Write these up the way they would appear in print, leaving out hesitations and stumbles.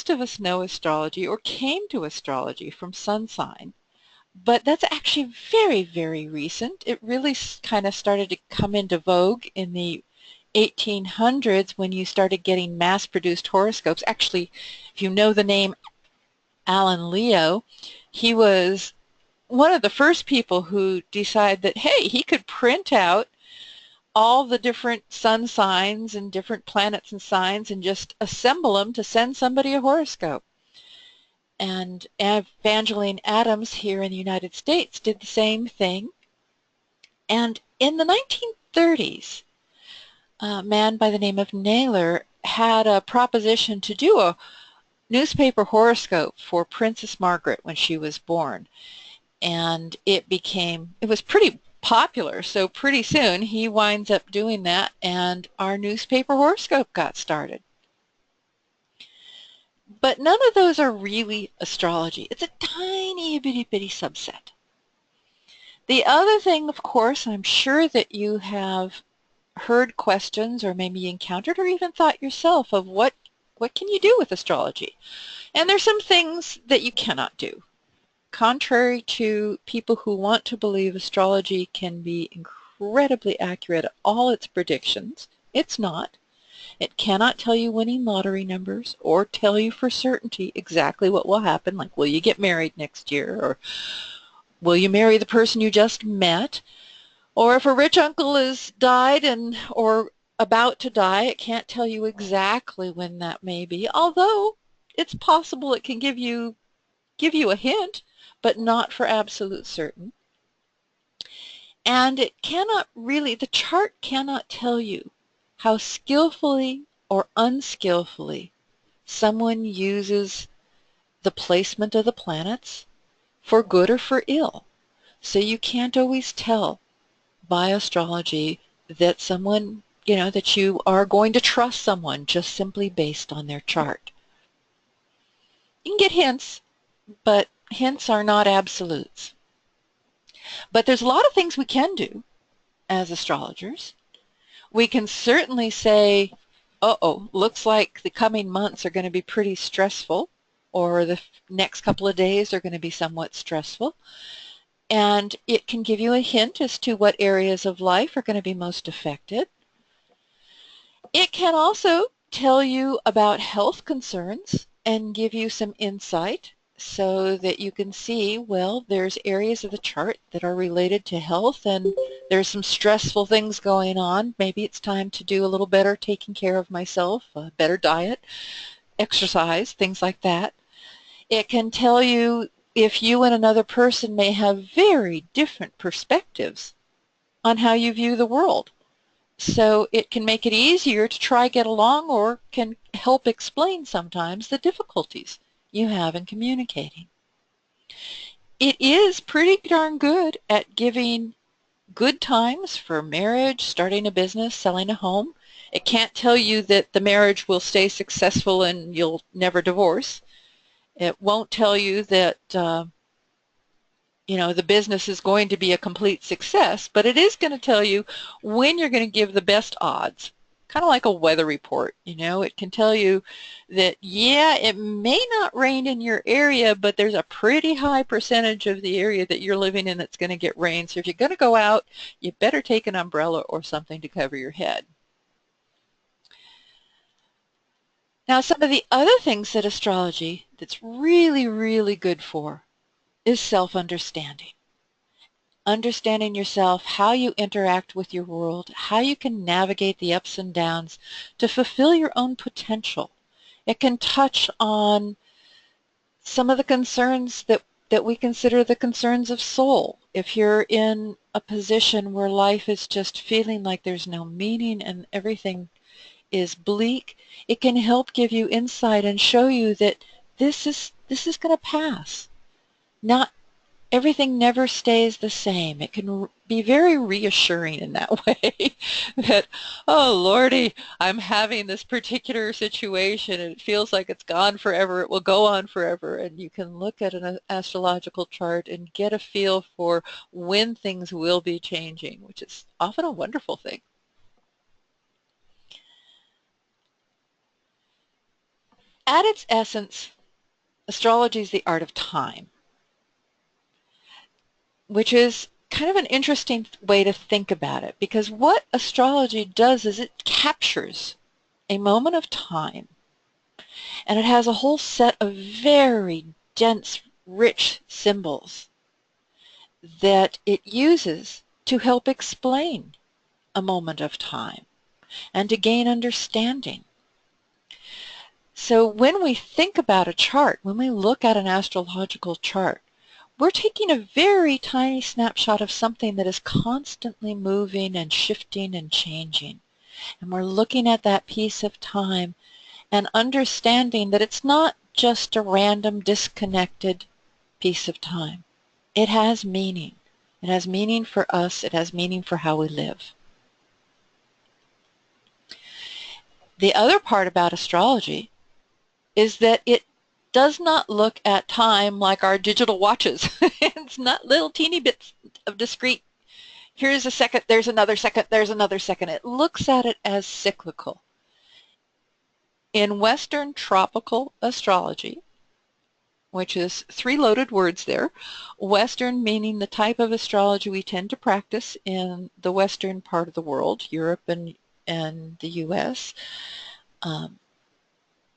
most of us know astrology or came to astrology from sun sign, but that's actually very, very recent. It really kind of started to come into vogue in the 1800s when you started getting mass-produced horoscopes. Actually, if you know the name Alan Leo, he was one of the first people who decided that, hey, he could print out all the different sun signs and different planets and signs and just assemble them to send somebody a horoscope. And Evangeline Adams here in the United States did the same thing. And in the 1930s, a man by the name of Naylor had a proposition to do a newspaper horoscope for Princess Margaret when she was born. And it was pretty popular, so pretty soon he winds up doing that and our newspaper horoscope got started. But none of those are really astrology. It's a tiny bitty subset. The other thing, of course, I'm sure that you have heard questions or maybe encountered or even thought yourself of what can you do with astrology? And there's some things that you cannot do. Contrary to people who want to believe astrology can be incredibly accurate at all its predictions, it's not. It cannot tell you winning lottery numbers or tell you for certainty exactly what will happen, like will you get married next year, or will you marry the person you just met, or if a rich uncle has died or about to die, it can't tell you exactly when that may be, although it's possible it can give you a hint, but not for absolute certain. And it cannot really, the chart cannot tell you how skillfully or unskillfully someone uses the placement of the planets for good or for ill. So you can't always tell by astrology that someone, that you are going to trust someone just simply based on their chart. You can get hints, but hints are not absolutes. But there's a lot of things we can do as astrologers. We can certainly say, uh-oh, looks like the coming months are going to be pretty stressful, or the next couple of days are going to be somewhat stressful. And it can give you a hint as to what areas of life are going to be most affected. It can also tell you about health concerns and give you some insight so that you can see, well, there's areas of the chart that are related to health and there's some stressful things going on. Maybe it's time to do a little better taking care of myself, a better diet, exercise, things like that. It can tell you if you and another person may have very different perspectives on how you view the world. So it can make it easier to try get along or can help explain sometimes the difficulties you have in communicating. It is pretty darn good at giving good times for marriage, starting a business, selling a home. It can't tell you that the marriage will stay successful and you'll never divorce. It won't tell you that the business is going to be a complete success, but it is going to tell you when you're going to give the best odds, kind of like a weather report. It can tell you that, yeah, it may not rain in your area, but there's a pretty high percentage of the area that you're living in that's going to get rain. So if you're going to go out, you better take an umbrella or something to cover your head. Now, some of the other things that astrology that's really, really good for is self-understanding. Understanding yourself, how you interact with your world, how you can navigate the ups and downs to fulfill your own potential. It can touch on some of the concerns that we consider the concerns of soul. If you're in a position where life is just feeling like there's no meaning and everything is bleak, it can help give you insight and show you that this is going to pass. Not everything never stays the same. It can be very reassuring in that way that, oh, Lordy, I'm having this particular situation and it feels like it's gone forever. It will go on forever. And you can look at an astrological chart and get a feel for when things will be changing, which is often a wonderful thing. At its essence, astrology is the art of time, which is kind of an interesting way to think about it, because what astrology does is it captures a moment of time, and it has a whole set of very dense, rich symbols that it uses to help explain a moment of time and to gain understanding. So when we think about a chart, when we look at an astrological chart, we're taking a very tiny snapshot of something that is constantly moving and shifting and changing. And we're looking at that piece of time and understanding that it's not just a random, disconnected piece of time. It has meaning. It has meaning for us. It has meaning for how we live. The other part about astrology is that it does not look at time like our digital watches. It's not little teeny bits of discrete, here's a second, there's another second, there's another second. It looks at it as cyclical. In Western tropical astrology, which is three loaded words there, Western meaning the type of astrology we tend to practice in the Western part of the world, Europe and the US.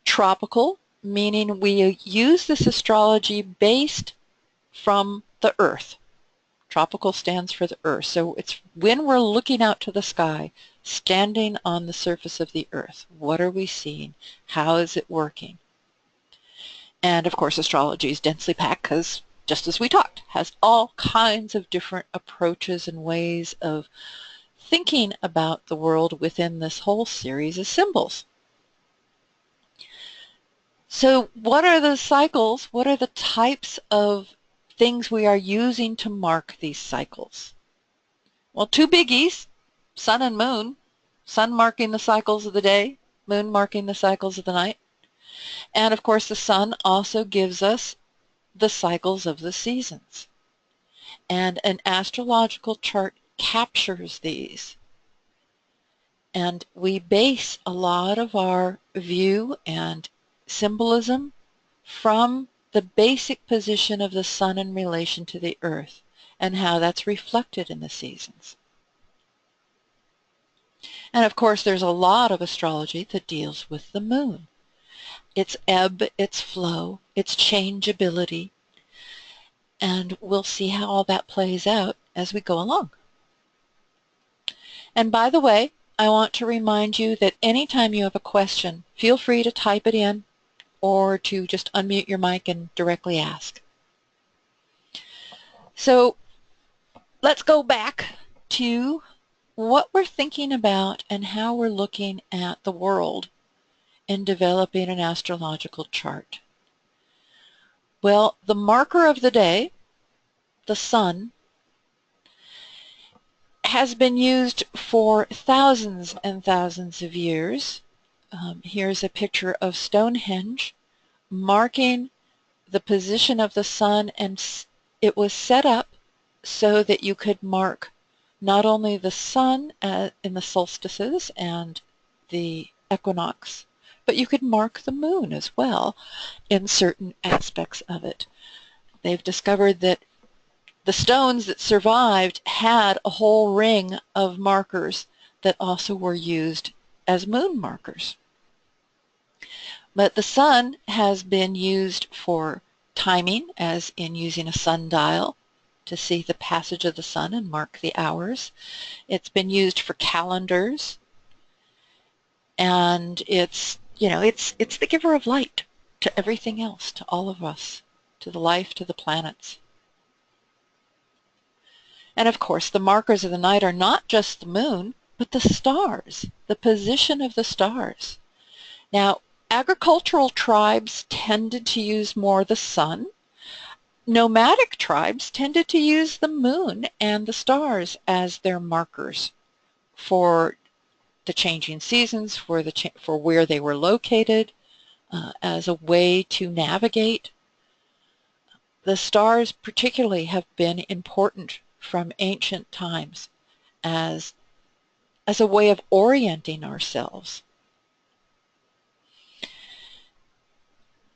Tropical meaning we use this astrology based from the Earth. Tropical stands for the Earth. So it's when we're looking out to the sky, standing on the surface of the Earth. What are we seeing? How is it working? And of course, astrology is densely packed because, just as we talked, has all kinds of different approaches and ways of thinking about the world within this whole series of symbols. So what are the cycles? What are the types of things we are using to mark these cycles? Well, two biggies, sun and moon. Sun marking the cycles of the day, moon marking the cycles of the night. And of course, the sun also gives us the cycles of the seasons. And an astrological chart captures these. And we base a lot of our view and symbolism from the basic position of the sun in relation to the earth and how that's reflected in the seasons. And of course, there's a lot of astrology that deals with the moon. Its ebb, its flow, its changeability, and we'll see how all that plays out as we go along. And by the way, I want to remind you that anytime you have a question, feel free to type it in or to just unmute your mic and directly ask. So let's go back to what we're thinking about and how we're looking at the world in developing an astrological chart. Well, the marker of the day, the sun, has been used for thousands and thousands of years. Here's a picture of Stonehenge marking the position of the sun, and it was set up so that you could mark not only the sun in the solstices and the equinox, but you could mark the moon as well in certain aspects of it. They've discovered that the stones that survived had a whole ring of markers that also were used as moon markers. But the sun has been used for timing, as in using a sundial to see the passage of the sun and mark the hours. It's been used for calendars, and it's the giver of light to everything else, to all of us, to the life, to the planets. And of course, the markers of the night are not just the moon, but the stars, the position of the stars. Now, agricultural tribes tended to use more the sun. Nomadic tribes tended to use the moon and the stars as their markers for the changing seasons, for where they were located, as a way to navigate. The stars particularly have been important from ancient times as a way of orienting ourselves.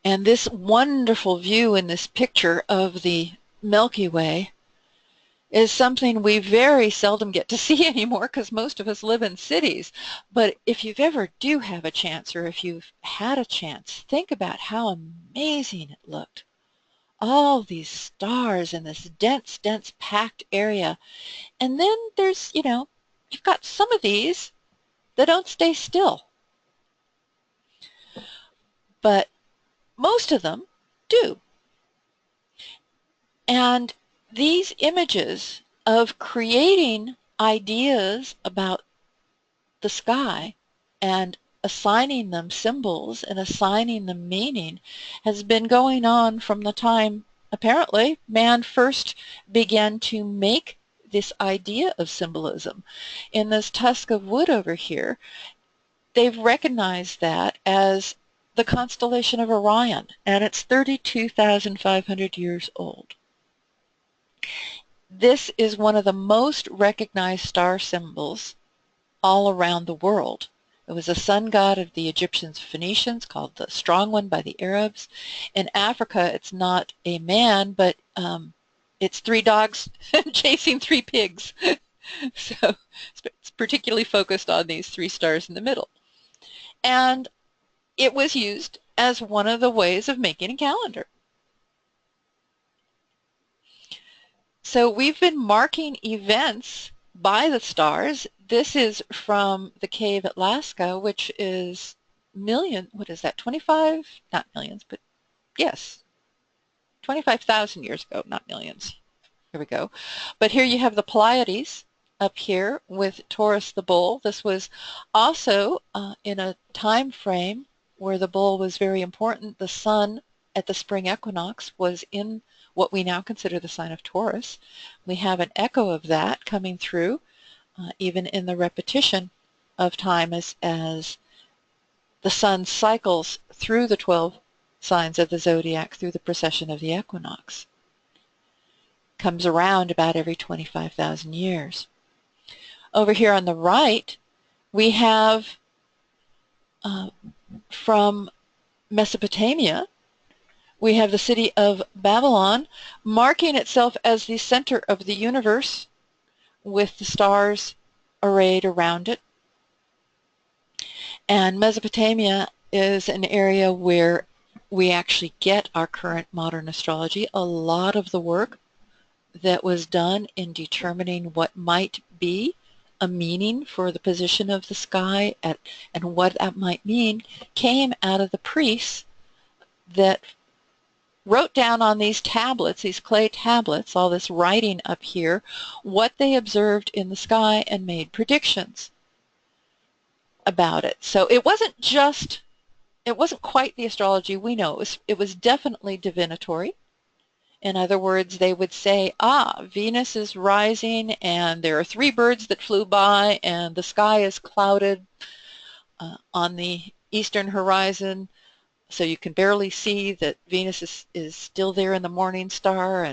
And this wonderful view in this picture of the Milky Way is something we very seldom get to see anymore because most of us live in cities. But if you've ever do have a chance, or if you've had a chance, think about how amazing it looked. All these stars in this dense, dense packed area. And then there's, you've got some of these that don't stay still, but most of them do. And these images of creating ideas about the sky and assigning them symbols and assigning them meaning has been going on from the time, apparently, man first began to make this idea of symbolism. In this tusk of wood over here, they've recognized that as the constellation of Orion, and it's 32,500 years old. This is one of the most recognized star symbols all around the world. It was a sun god of the Egyptians, Phoenicians, called the Strong One by the Arabs. In Africa, it's not a man, but it's three dogs chasing three pigs. So it's particularly focused on these three stars in the middle. And it was used as one of the ways of making a calendar. So we've been marking events by the stars. This is from the cave at Lascaux, which is what is that, 25, not millions, but yes, 25,000 years ago, not millions. Here we go. But here you have the Pleiades up here with Taurus the bull. This was also in a time frame where the bull was very important. The sun at the spring equinox was in what we now consider the sign of Taurus. We have an echo of that coming through even in the repetition of time as the sun cycles through the 12 signs of the zodiac through the precession of the equinox. Comes around about every 25,000 years. Over here on the right, we have from Mesopotamia, we have the city of Babylon marking itself as the center of the universe with the stars arrayed around it. And Mesopotamia is an area where we actually get our current modern astrology. A lot of the work that was done in determining what might be a meaning for the position of the sky and what that might mean came out of the priests that wrote down on these tablets, these clay tablets, all this writing up here, what they observed in the sky and made predictions about it. So it wasn't quite the astrology we know. It was definitely divinatory. In other words, they would say, Venus is rising and there are three birds that flew by and the sky is clouded on the eastern horizon, so you can barely see that Venus is still there in the morning star,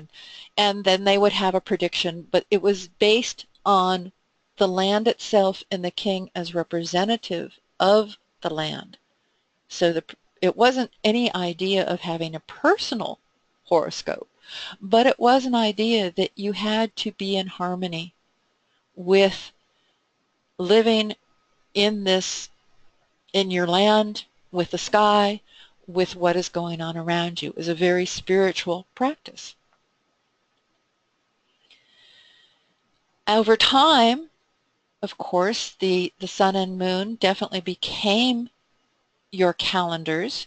and then they would have a prediction, but it was based on the land itself and the king as representative of the land. So it wasn't any idea of having a personal horoscope, but it was an idea that you had to be in harmony with living in your land, with the sky, with what is going on around you. It was a very spiritual practice. Over time, of course, the sun and moon definitely became your calendars.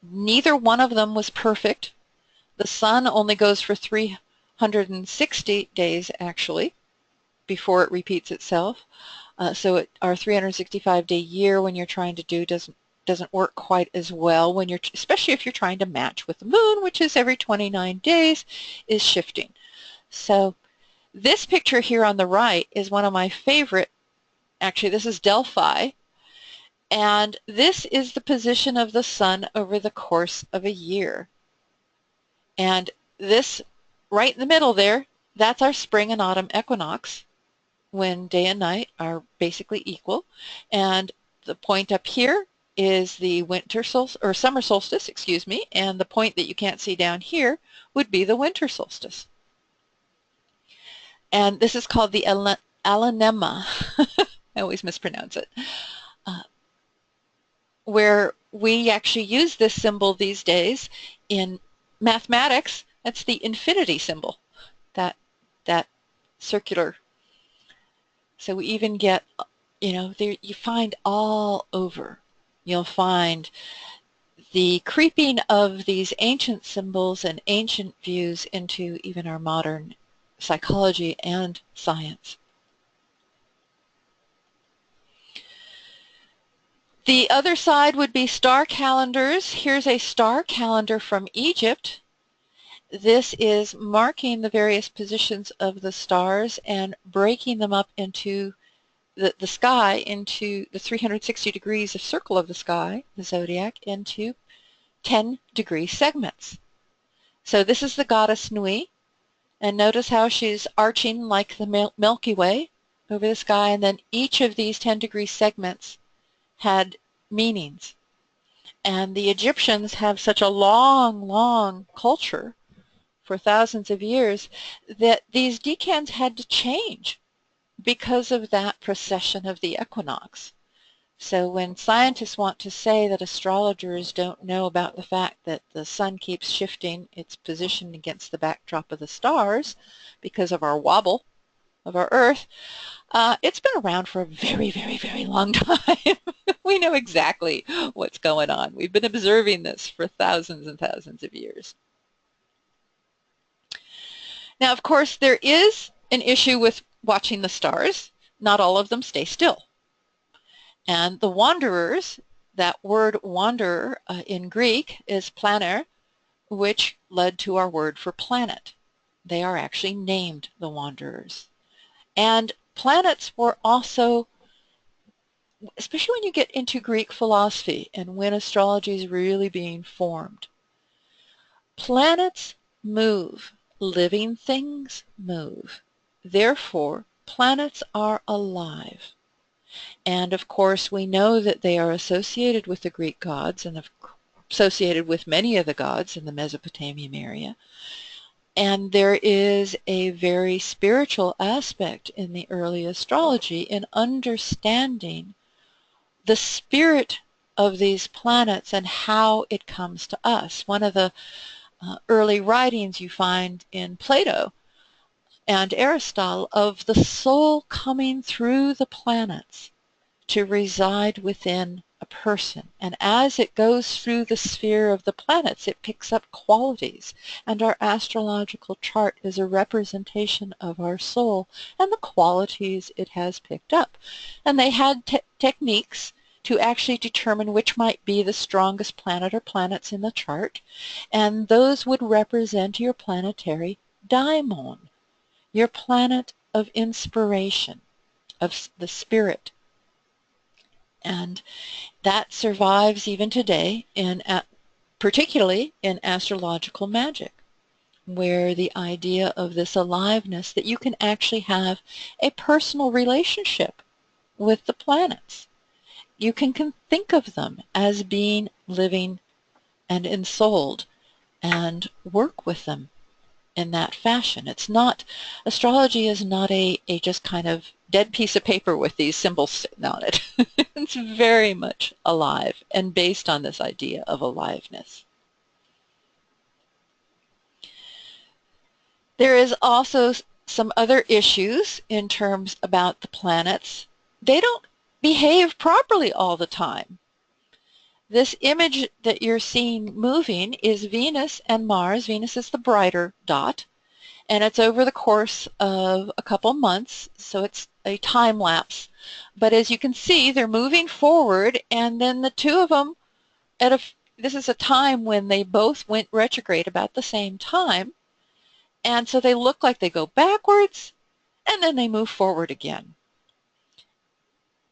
Neither one of them was perfect. The sun only goes for 360 days, actually, before it repeats itself. So our 365-day year, when you're trying to do, doesn't work quite as well when especially if you're trying to match with the moon, which is every 29 days, is shifting. So this picture here on the right is one of my favorite. Actually, this is Delphi, and this is the position of the sun over the course of a year. And this right in the middle there, that's our spring and autumn equinox, when day and night are basically equal. And the point up here is the winter solstice, or summer solstice, excuse me, and the point that you can't see down here would be the winter solstice. And this is called the Alanema. I always mispronounce it. Where we actually use this symbol these days in mathematics. That's the infinity symbol, that circular. So we even get, there you find all over. You'll find the creeping of these ancient symbols and ancient views into even our modern psychology and science. The other side would be star calendars. Here's a star calendar from Egypt. This is marking the various positions of the stars and breaking them up into the sky, into the 360 degrees of circle of the sky, the zodiac, into 10-degree segments. So this is the goddess Nui, and notice how she's arching like the Milky Way over the sky, and then each of these 10-degree segments had meanings. And the Egyptians have such a long, long culture for thousands of years that these decans had to change because of that precession of the equinox. So when scientists want to say that astrologers don't know about the fact that the sun keeps shifting its position against the backdrop of the stars because of our wobble of our Earth, it's been around for a very, very, very long time. We know exactly what's going on. We've been observing this for thousands and thousands of years. Now, of course, there is an issue with watching the stars. Not all of them stay still. And the wanderers, that word wanderer in Greek is planer, which led to our word for planet. They are actually named the wanderers. And planets were also, especially when you get into Greek philosophy and when astrology is really being formed, planets move. Living things move. Therefore, planets are alive. And of course, we know that they are associated with the Greek gods and associated with many of the gods in the Mesopotamian area. And there is a very spiritual aspect in the early astrology in understanding the spirit of these planets and how it comes to us. One of the early writings you find in Plato and Aristotle of the soul coming through the planets to reside within a person. And as it goes through the sphere of the planets, it picks up qualities. And our astrological chart is a representation of our soul and the qualities it has picked up. And they had techniques to actually determine which might be the strongest planet or planets in the chart. And those would represent your planetary daimon, your planet of inspiration, of the spirit. And that survives even today, particularly in astrological magic, where the idea of this aliveness, that you can actually have a personal relationship with the planets. You can think of them as being living and ensouled and work with them in that fashion. It's not, astrology is not a just kind of dead piece of paper with these symbols sitting on it. It's very much alive and based on this idea of aliveness. There is also some other issues in terms about the planets. They don't behave properly all the time. This image that you're seeing moving is Venus and Mars. Venus is the brighter dot, and it's over the course of a couple months, so it's a time lapse. But as you can see, they're moving forward, and then the two of them, this is a time when they both went retrograde about the same time, and so they look like they go backwards, and then they move forward again.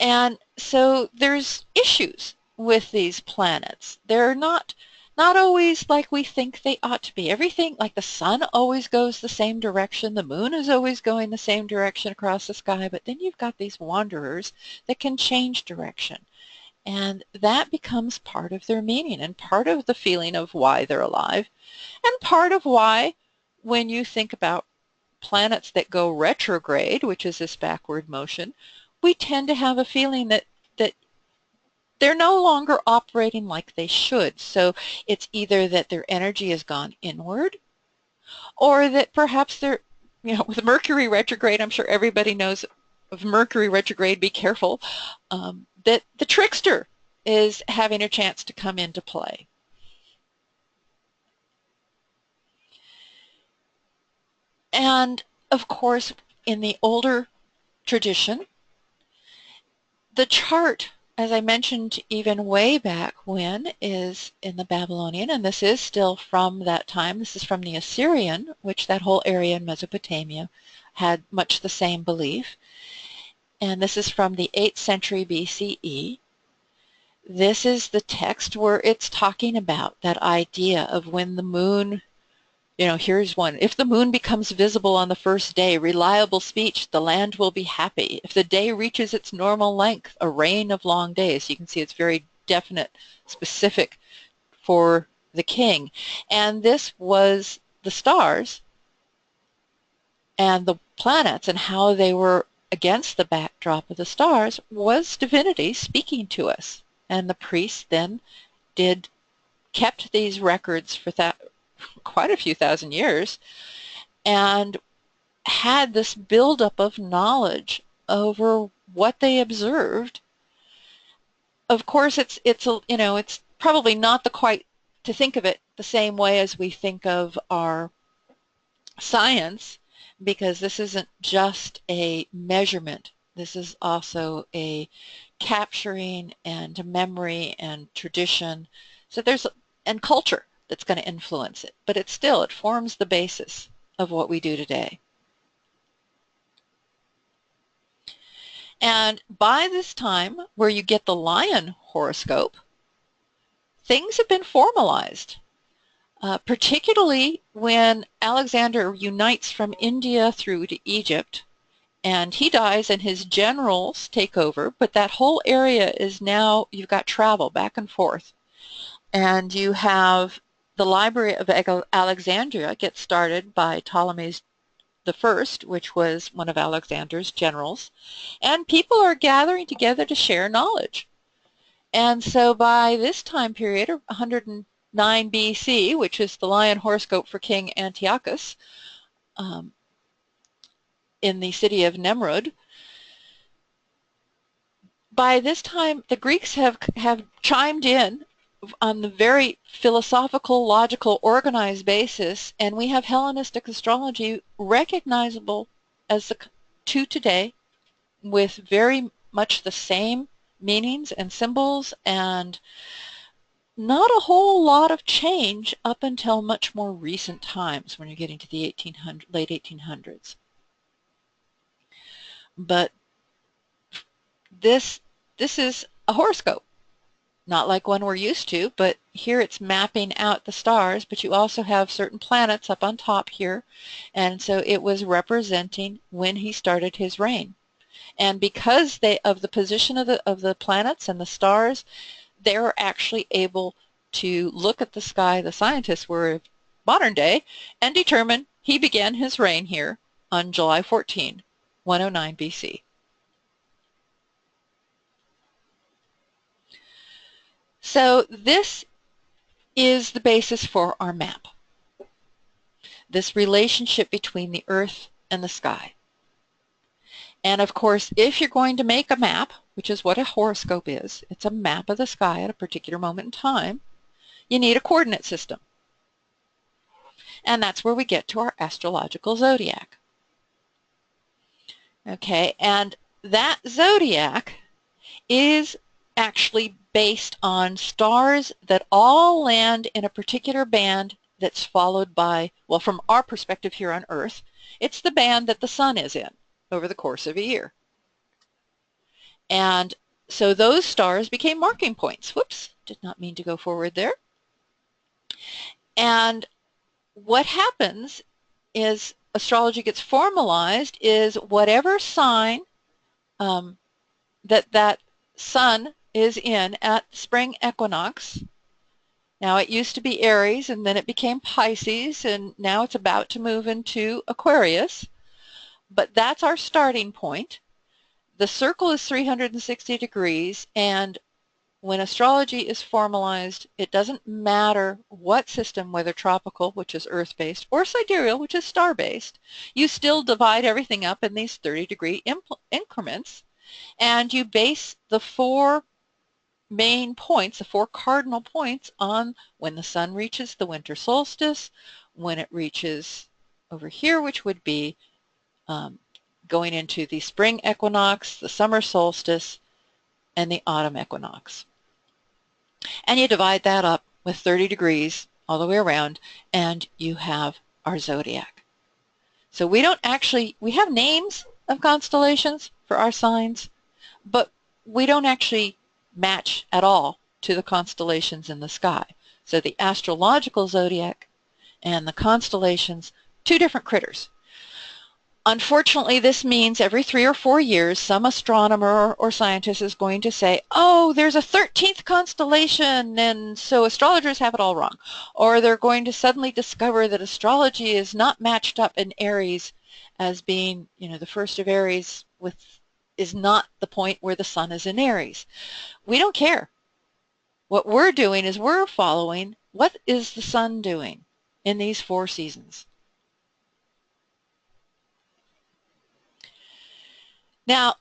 And so there's issues with these planets. They're not always like we think they ought to be. Everything, like the sun always goes the same direction, the moon is always going the same direction across the sky, but then you've got these wanderers that can change direction. And that becomes part of their meaning and part of the feeling of why they're alive, and part of why, when you think about planets that go retrograde, which is this backward motion, we tend to have a feeling that they're no longer operating like they should. So it's either that their energy has gone inward, or that perhaps they're, with Mercury retrograde, I'm sure everybody knows of Mercury retrograde, be careful, that the trickster is having a chance to come into play. And of course, in the older tradition, the chart, as I mentioned even way back when, is in the Babylonian, and this is still from that time. This is from the Assyrian, which that whole area in Mesopotamia had much the same belief. And this is from the 8th century BCE. This is the text where it's talking about that idea of when the moon, here's one. If the moon becomes visible on the first day, reliable speech, the land will be happy. If the day reaches its normal length, a reign of long days. You can see it's very definite, specific for the king. And this was the stars and the planets and how they were against the backdrop of the stars was divinity speaking to us. And the priests then kept these records for quite a few thousand years, and had this buildup of knowledge over what they observed. Of course, it's probably not quite to think of it the same way as we think of our science, because this isn't just a measurement. This is also a capturing and memory and tradition. So and culture that's going to influence it, but it forms the basis of what we do today. And by this time, where you get the lion horoscope, things have been formalized, particularly when Alexander unites from India through to Egypt, and he dies and his generals take over, but that whole area is now, you've got travel back and forth. And you have the Library of Alexandria gets started by Ptolemy I, which was one of Alexander's generals, and people are gathering together to share knowledge. And so by this time period, 109 BC, which is the lion horoscope for King Antiochus in the city of Nimrud, by this time the Greeks have chimed in on the very philosophical, logical, organized basis, and we have Hellenistic astrology recognizable as to today, with very much the same meanings and symbols, and not a whole lot of change up until much more recent times when you're getting to the late 1800s. But this is a horoscope. Not like one we're used to, but here it's mapping out the stars, but you also have certain planets up on top here, and so it was representing when he started his reign. And because of the position of the planets and the stars, they were actually able to look at the sky, the scientists were modern day, and determine he began his reign here on July 14, 109 BC. So this is the basis for our map, this relationship between the earth and the sky. And of course, if you're going to make a map, which is what a horoscope is, it's a map of the sky at a particular moment in time, you need a coordinate system. And that's where we get to our astrological zodiac. Okay, and that zodiac is actually based on stars that all land in a particular band that's followed by, well, from our perspective here on Earth, it's the band that the sun is in over the course of a year. And so those stars became marking points. Whoops, did not mean to go forward there. And what happens is astrology gets formalized is whatever sign that sun is in at spring equinox. Now it used to be Aries, and then it became Pisces, and now it's about to move into Aquarius. But that's our starting point. The circle is 360 degrees, and when astrology is formalized, it doesn't matter what system, whether tropical, which is earth-based, or sidereal, which is star-based, you still divide everything up in these 30-degree increments, and you base the four main points, the four cardinal points, on when the sun reaches the winter solstice, when it reaches over here, which would be going into the spring equinox, the summer solstice, and the autumn equinox. And you divide that up with 30 degrees all the way around, and you have our zodiac. So we don't actually, we have names of constellations for our signs, but we don't actually match at all to the constellations in the sky. So the astrological zodiac and the constellations, two different critters. Unfortunately, this means every 3 or 4 years, some astronomer or scientist is going to say, oh, there's a 13th constellation, and so astrologers have it all wrong. Or they're going to suddenly discover that astrology is not matched up in Aries as being, the first of Aries is not the point where the sun is in Aries. We don't care. What we're doing is we're following what is the sun doing in these 4 seasons. Now,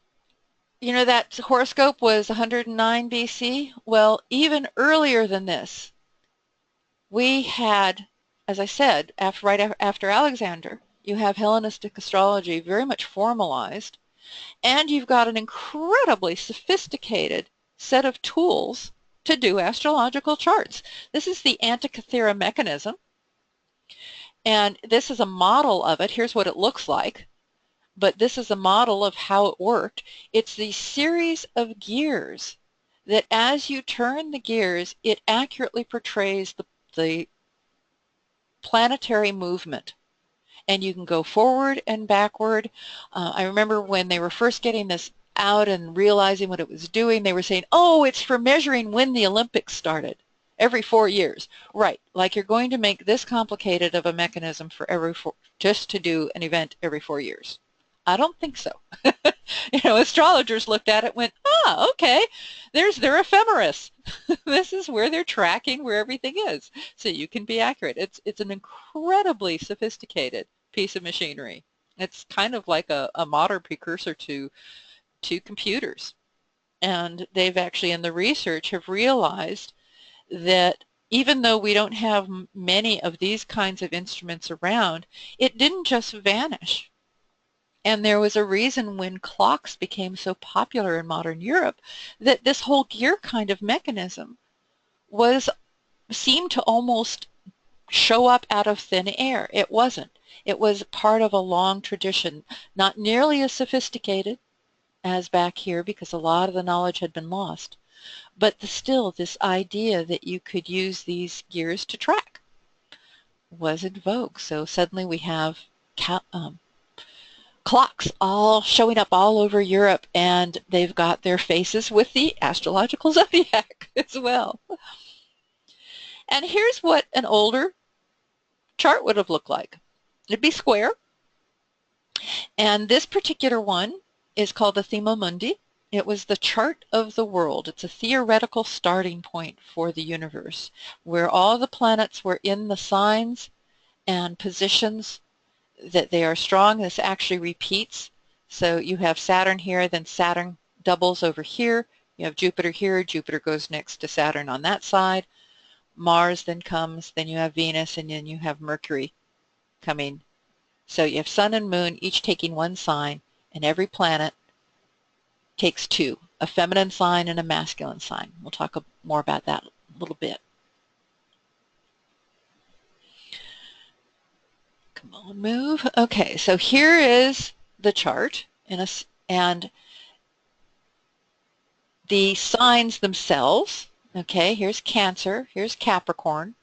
that horoscope was 109 BC. Well, even earlier than this, we had, as I said, right after Alexander, you have Hellenistic astrology very much formalized, and you've got an incredibly sophisticated set of tools to do astrological charts. This is the Antikythera mechanism, and this is a model of it. Here's what it looks like. But this is a model of how it worked. It's the series of gears that as you turn the gears, it accurately portrays the planetary movement. And you can go forward and backward. I remember when they were first getting this out and realizing what it was doing, they were saying, oh, it's for measuring when the Olympics started. Every 4 years. Right, like you're going to make this complicated of a mechanism for just to do an event every 4 years. I don't think so. Astrologers looked at it and went, okay, there's their ephemeris. This is where they're tracking where everything is. So you can be accurate. It's an incredibly sophisticated piece of machinery. It's kind of like a modern precursor to computers. And they've actually, in the research, have realized that even though we don't have many of these kinds of instruments around, it didn't just vanish. And there was a reason when clocks became so popular in modern Europe that this whole gear kind of mechanism seemed to almost show up out of thin air. It wasn't. It was part of a long tradition, not nearly as sophisticated as back here because a lot of the knowledge had been lost. But still, this idea that you could use these gears to track was in vogue. So suddenly we have clocks all showing up all over Europe, and they've got their faces with the astrological zodiac as well. And here's what an older chart would have looked like. It'd be square, and this particular one is called the Thema Mundi. It was the chart of the world. It's a theoretical starting point for the universe, where all the planets were in the signs and positions that they are strong. This actually repeats. So you have Saturn here, then Saturn doubles over here. You have Jupiter here. Jupiter goes next to Saturn on that side. Mars then comes, then you have Venus, and then you have Mercury coming. So you have Sun and Moon each taking one sign, and every planet takes 2, a feminine sign and a masculine sign. We'll talk more about that a little bit. Come on, move. Okay, so here is the chart, and the signs themselves. Okay, here's Cancer, here's Capricorn.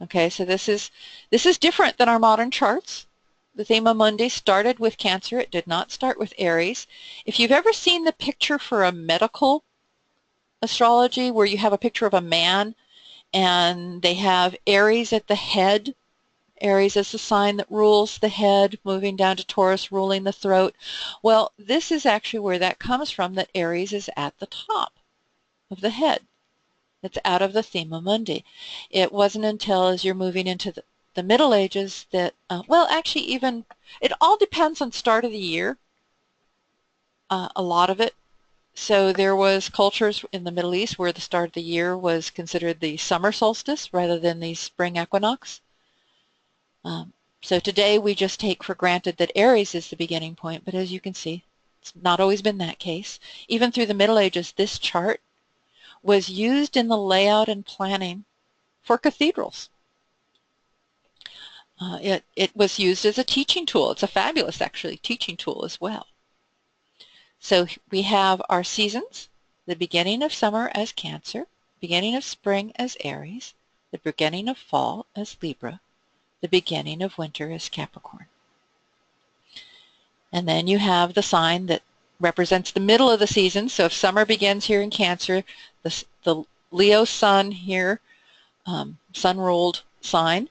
Okay, so this is different than our modern charts. The Thema Mundi started with Cancer. It did not start with Aries. If you've ever seen the picture for a medical astrology where you have a picture of a man and they have Aries at the head. Aries is the sign that rules the head, moving down to Taurus, ruling the throat. Well, this is actually where that comes from, that Aries is at the top of the head. It's out of the Thema Mundi. It wasn't until as you're moving into the Middle Ages that, well, actually even, it all depends on start of the year, a lot of it. So there was cultures in the Middle East where the start of the year was considered the summer solstice rather than the spring equinox. So today we just take for granted that Aries is the beginning point, but as you can see, it's not always been that case. Even through the Middle Ages, this chart was used in the layout and planning for cathedrals. It was used as a teaching tool. It's a fabulous, actually, teaching tool as well. So we have our seasons, the beginning of summer as Cancer, beginning of spring as Aries, the beginning of fall as Libra, the beginning of winter as Capricorn. And then you have the sign that represents the middle of the season. So if summer begins here in Cancer, the Leo sun here, sun-ruled sign,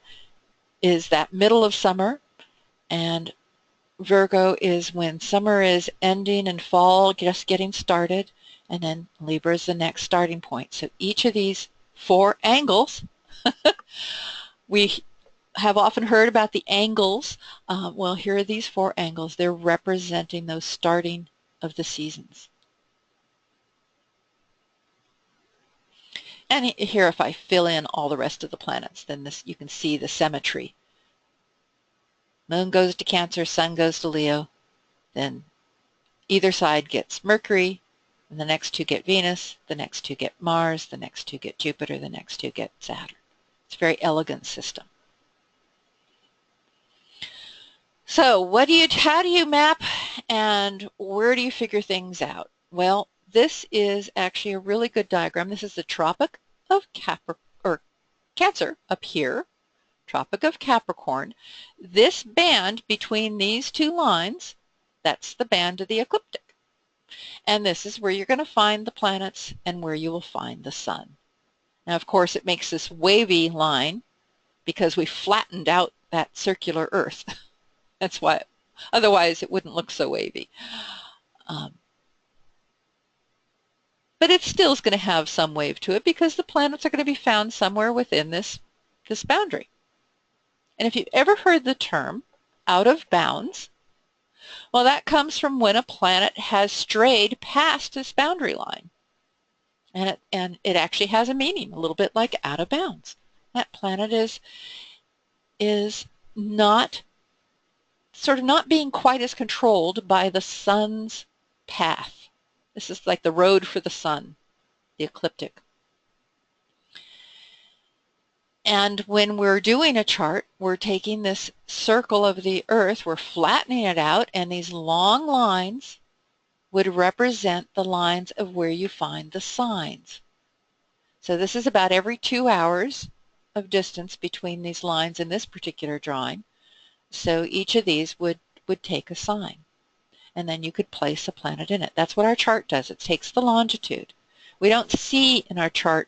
is that middle of summer, and Virgo is when summer is ending and fall just getting started, and then Libra is the next starting point. So each of these 4 angles, we have often heard about the angles. Well, here are these 4 angles. They're representing those starting of the seasons. And here, if I fill in all the rest of the planets, then this, you can see the symmetry. Moon goes to Cancer, Sun goes to Leo, then either side gets Mercury, and the next 2 get Venus, the next 2 get Mars, the next 2 get Jupiter, the next 2 get Saturn. It's a very elegant system. So how do you map and where do you figure things out? Well, this is actually a really good diagram. This is the Tropic of Cancer up here, Tropic of Capricorn. This band between these 2 lines, that's the band of the ecliptic. And this is where you're going to find the planets and where you will find the sun. Now, of course, it makes this wavy line because we flattened out that circular Earth. That's why, otherwise it wouldn't look so wavy. But it still is going to have some wave to it because the planets are going to be found somewhere within this boundary. And if you've ever heard the term out of bounds, well, that comes from when a planet has strayed past this boundary line. And it actually has a meaning, a little bit like out of bounds. That planet is not sort of not being quite as controlled by the sun's path. This is like the road for the sun, the ecliptic. And when we're doing a chart, we're taking this circle of the Earth, we're flattening it out, and these long lines would represent the lines of where you find the signs. So this is about every 2 hours of distance between these lines in this particular drawing. So each of these would take a sign, and then you could place a planet in it. That's what our chart does. It takes the longitude. We don't see in our chart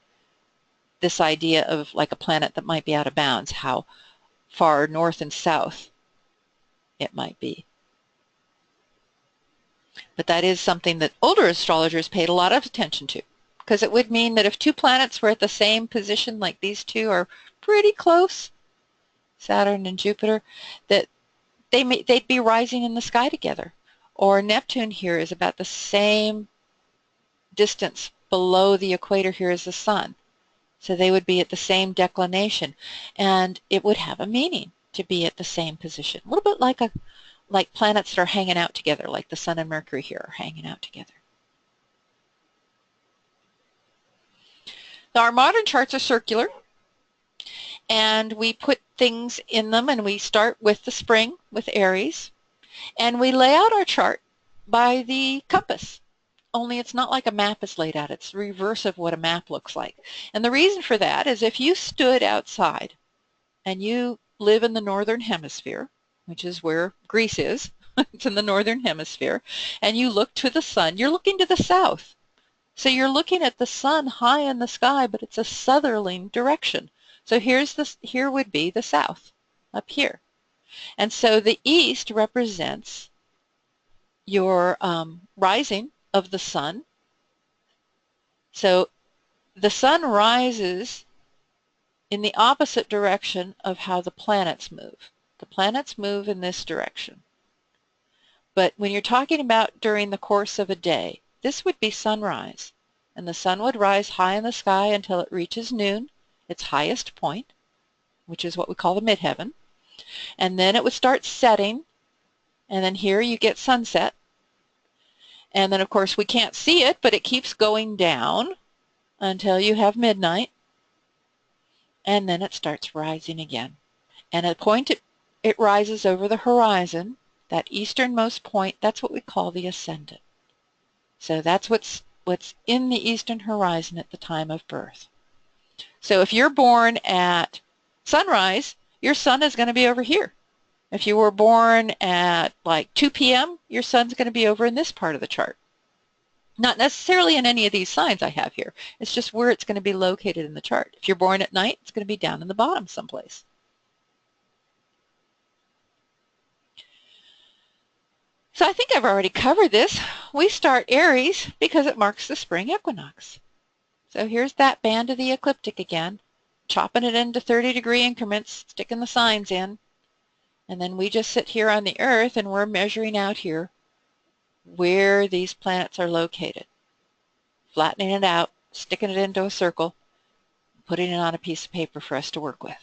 this idea of like a planet that might be out of bounds, how far north and south it might be. But that is something that older astrologers paid a lot of attention to, because it would mean that if 2 planets were at the same position, like these 2 are pretty close, Saturn and Jupiter, that they'd be rising in the sky together. Or Neptune here is about the same distance below the equator here as the sun. So they would be at the same declination, and it would have a meaning to be at the same position. A little bit like planets that are hanging out together, like the Sun and Mercury here are hanging out together. Now, our modern charts are circular, and we put things in them, and we start with the spring, with Aries, and we lay out our chart by the compass. Only it's not like a map is laid out. It's the reverse of what a map looks like. And the reason for that is if you stood outside and you live in the northern hemisphere, which is where Greece is, it's in the northern hemisphere, and you look to the sun, you're looking to the south. So you're looking at the sun high in the sky, but it's a southerly direction. So here would be the south, up here. And so the east represents your rising of the sun. So the sun rises in the opposite direction of how the planets move. The planets move in this direction. But when you're talking about during the course of a day, this would be sunrise. And the sun would rise high in the sky until it reaches noon, its highest point, which is what we call the midheaven. And then it would start setting, and then here you get sunset. And then, of course, we can't see it, but it keeps going down until you have midnight. And then it starts rising again. And at the point it rises over the horizon, that easternmost point, that's what we call the ascendant. So that's what's in the eastern horizon at the time of birth. So if you're born at sunrise, your sun is going to be over here. If you were born at like 2 p.m., your sun's going to be over in this part of the chart. Not necessarily in any of these signs I have here. It's just where it's going to be located in the chart. If you're born at night, it's going to be down in the bottom someplace. So I think I've already covered this. We start Aries because it marks the spring equinox. So here's that band of the ecliptic again, chopping it into 30-degree increments, sticking the signs in. And then we just sit here on the Earth and we're measuring out here where these planets are located, flattening it out, sticking it into a circle, putting it on a piece of paper for us to work with.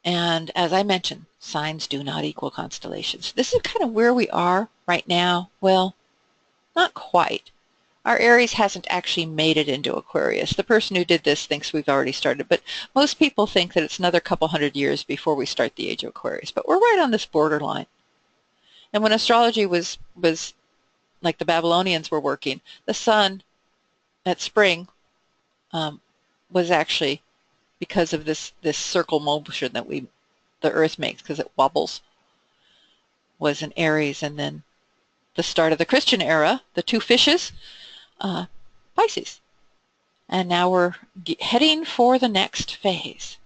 And as I mentioned, signs do not equal constellations. This is kind of where we are right now. Well, not quite. Our Aries hasn't actually made it into Aquarius. The person who did this thinks we've already started, but most people think that it's another couple hundred years before we start the age of Aquarius. But we're right on this borderline. And when astrology was like the Babylonians were working, the sun at spring was actually, because of this circle motion that the Earth makes, because it wobbles, was in Aries. And then the start of the Christian era, the two fishes, Pisces. And now we're heading for the next phase.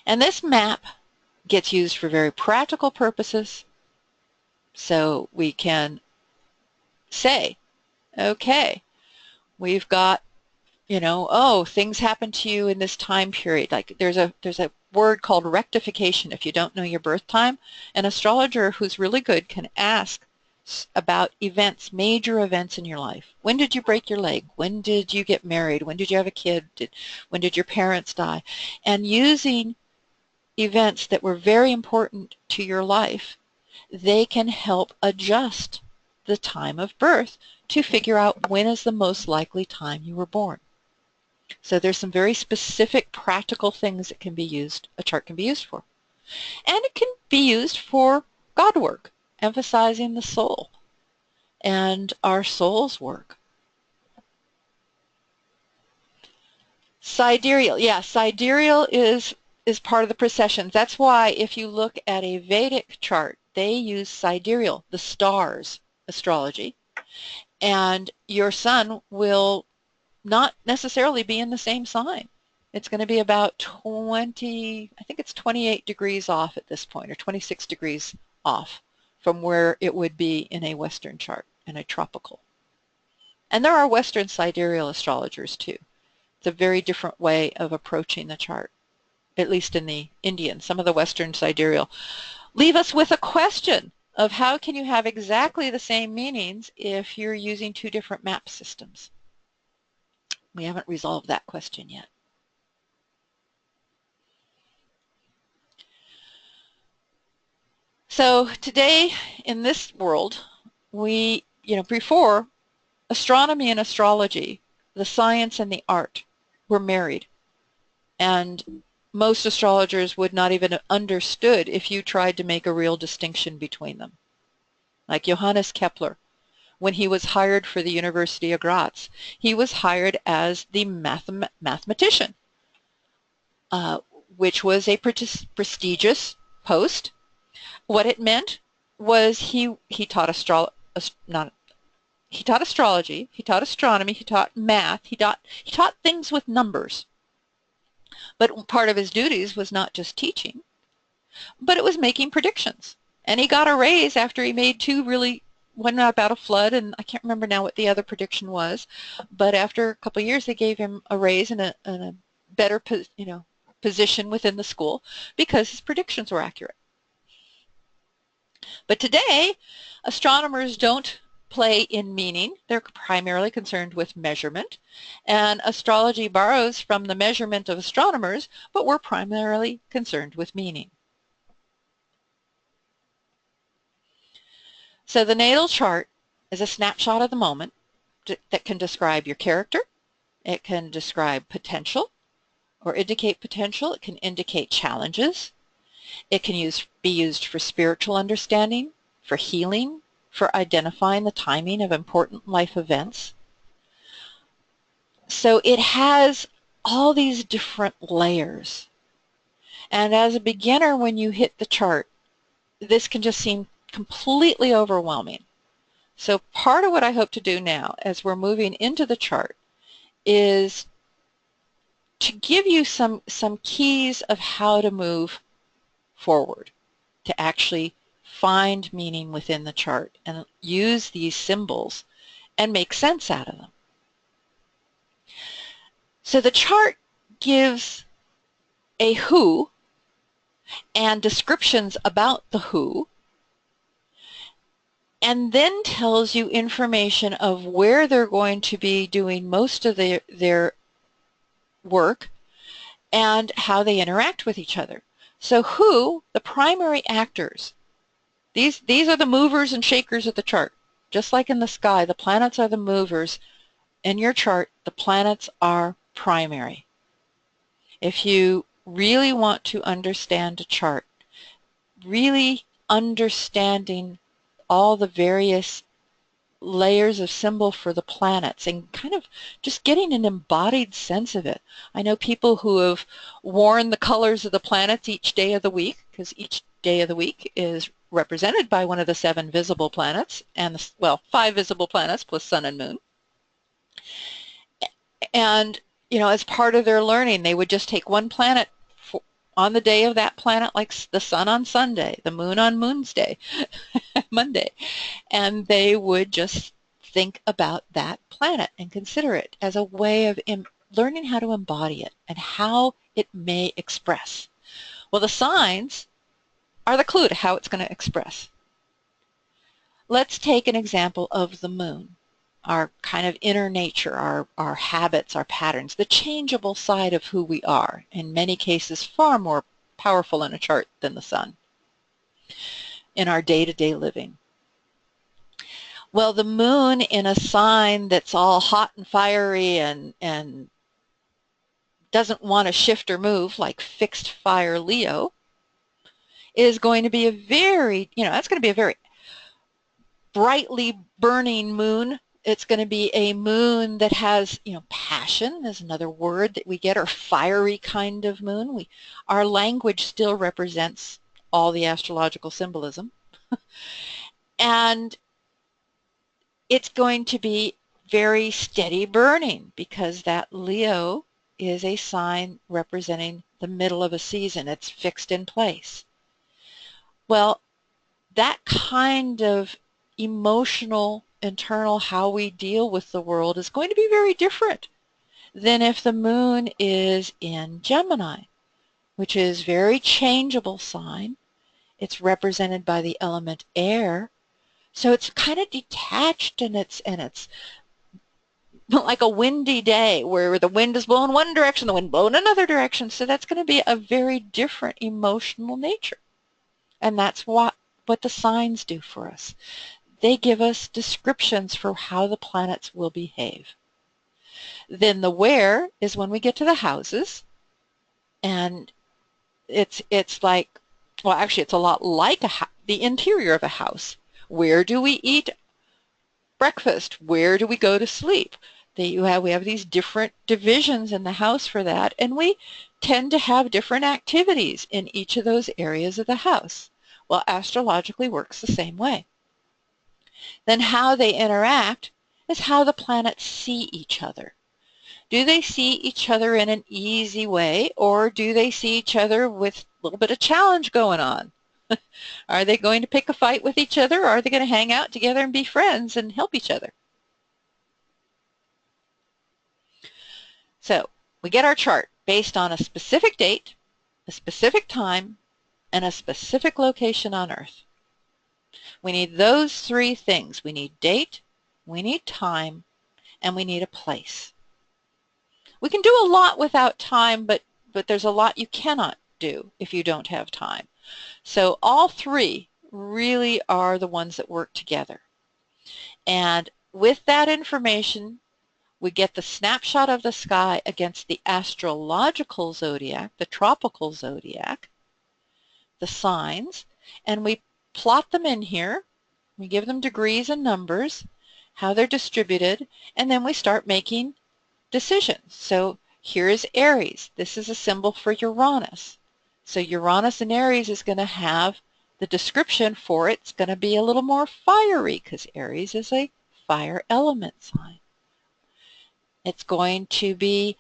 And this map gets used for very practical purposes. So we can say, okay, we've got, oh, things happen to you in this time period. Like there's a word called rectification if you don't know your birth time. An astrologer who's really good can ask about events, major events in your life. When did you break your leg? When did you get married? When did you have a kid? When did your parents die? And using events that were very important to your life, they can help adjust the time of birth to figure out when is the most likely time you were born. So there's some very specific practical things that can be used, a chart can be used for. And it can be used for God work, emphasizing the soul and our soul's work. Sidereal, yeah, sidereal is part of the precessions. That's why if you look at a Vedic chart, they use sidereal, the stars astrology, and your sun will not necessarily be in the same sign. It's going to be about 20, I think it's 28 degrees off at this point, or 26 degrees off from where it would be in a Western chart, in a tropical. And there are Western sidereal astrologers too. It's a very different way of approaching the chart, at least in the Indian. Some of the Western sidereal leave us with a question of how can you have exactly the same meanings if you're using two different map systems. We haven't resolved that question yet. So today in this world, we, before astronomy and astrology, the science and the art were married. And most astrologers would not even have understood if you tried to make a real distinction between them. Like Johannes Kepler, when he was hired for the University of Graz, he was hired as the mathematician, which was a prestigious post. What it meant was he taught not he taught astrology, he taught astronomy, he taught math, he taught things with numbers. But part of his duties was not just teaching, but it was making predictions. And he got a raise after he made two really, one about a flood, and I can't remember now what the other prediction was, but after a couple of years they gave him a raise and a better position within the school because his predictions were accurate. But today, astronomers don't play in meaning. They're primarily concerned with measurement. And astrology borrows from the measurement of astronomers, but we're primarily concerned with meaning. So the natal chart is a snapshot of the moment that can describe your character. It can describe potential or indicate potential. It can indicate challenges. It can be used for spiritual understanding, for healing, for identifying the timing of important life events. So it has all these different layers. And as a beginner, when you hit the chart, this can just seem completely overwhelming. So part of what I hope to do now as we're moving into the chart is to give you some keys of how to move forward, to actually find meaning within the chart and use these symbols and make sense out of them. So the chart gives a who and descriptions about the who, and then tells you information of where they're going to be doing most of their work and how they interact with each other. So who, the primary actors, these are the movers and shakers of the chart. Just like in the sky, the planets are the movers. In your chart, the planets are primary. If you really want to understand a chart, really understanding all the various layers of symbol for the planets and kind of just getting an embodied sense of it. I know people who have worn the colors of the planets each day of the week, because each day of the week is represented by one of the 7 visible planets, and, well, 5 visible planets plus sun and moon. And, as part of their learning, they would just take one planet on the day of that planet, like the sun on Sunday, the moon on Moon's Day, Monday, and they would just think about that planet and consider it as a way of learning how to embody it and how it may express. Well, the signs are the clue to how it's going to express. Let's take an example of the moon, our kind of inner nature, our habits, our patterns, the changeable side of who we are, in many cases far more powerful in a chart than the sun, in our day-to-day living. Well, the moon in a sign that's all hot and fiery and doesn't want to shift or move, like fixed fire Leo, is going to be a very, that's going to be a very brightly burning moon. It's going to be a moon that has, passion is another word that we get, or fiery kind of moon. Our language still represents all the astrological symbolism. And it's going to be very steady burning because that Leo is a sign representing the middle of a season. It's fixed in place. Well, that kind of emotional, internal, how we deal with the world is going to be very different than if the moon is in Gemini, which is very changeable sign. It's represented by the element air. So it's kind of detached, and it's like a windy day where the wind is blowing one direction, the wind blowing another direction. So that's going to be a very different emotional nature. And that's what the signs do for us. They give us descriptions for how the planets will behave. Then the where is when we get to the houses, and it's like, well, actually it's a lot like the interior of a house. Where do we eat breakfast? Where do we go to sleep? We have these different divisions in the house for that, and we tend to have different activities in each of those areas of the house. Well, astrologically works the same way. Then how they interact is how the planets see each other. Do they see each other in an easy way, or do they see each other with a little bit of challenge going on? Are they going to pick a fight with each other, or are they going to hang out together and be friends and help each other? So we get our chart based on a specific date, a specific time, and a specific location on Earth. We need those three things. We need date, we need time, and we need a place. We can do a lot without time, but there's a lot you cannot do if you don't have time. So all three really are the ones that work together. And with that information, we get the snapshot of the sky against the astrological zodiac, the tropical zodiac, the signs, and we plot them in here. We give them degrees and numbers, how they're distributed, and then we start making decisions. So here's Aries. This is a symbol for Uranus. So Uranus in Aries is going to have the description for it. It's going to be a little more fiery because Aries is a fire element sign. It's going to be,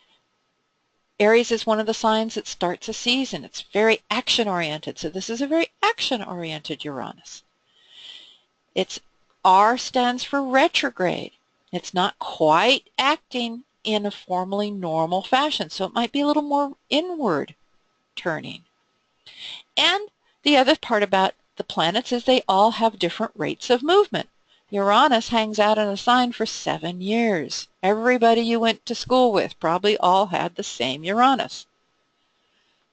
Aries is one of the signs that starts a season. It's very action-oriented. So this is a very action-oriented Uranus. It's R stands for retrograde. It's not quite acting in a formally normal fashion, so it might be a little more inward turning. And the other part about the planets is they all have different rates of movement. Uranus hangs out in a sign for 7 years. Everybody you went to school with probably all had the same Uranus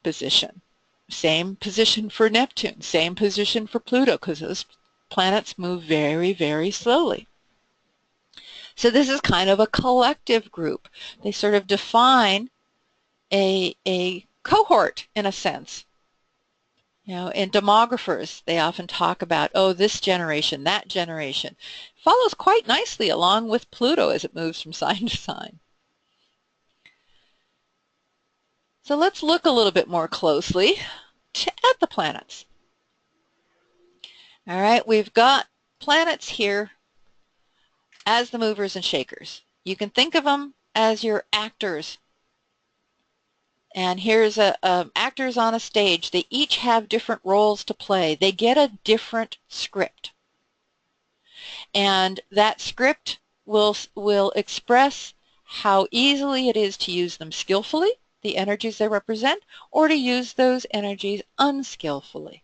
position. Same position for Neptune, same position for Pluto, because those planets move very, very slowly. So this is kind of a collective group. They sort of define a cohort in a sense. You know, in demographers, they often talk about, oh, this generation, that generation. Follows quite nicely along with Pluto as it moves from sign to sign. So let's look a little bit more closely at the planets. All right, we've got planets here as the movers and shakers. You can think of them as your actors. And here's actors on a stage. They each have different roles to play. They get a different script. And that script will express how easily it is to use them skillfully, the energies they represent, or to use those energies unskillfully.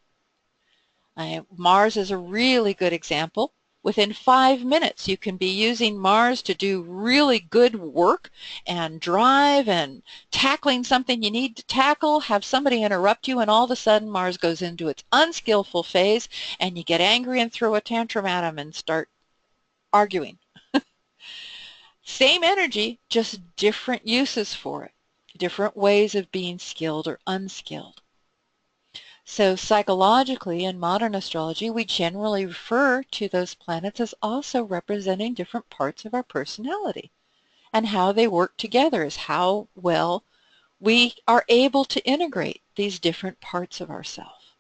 Mars is a really good example. Within 5 minutes, you can be using Mars to do really good work and drive and tackling something you need to tackle, have somebody interrupt you, and all of a sudden Mars goes into its unskillful phase and you get angry and throw a tantrum at them and start arguing. Same energy, just different uses for it, different ways of being skilled or unskilled. So psychologically, in modern astrology, we generally refer to those planets as also representing different parts of our personality. And how they work together is how well we are able to integrate these different parts of ourselves.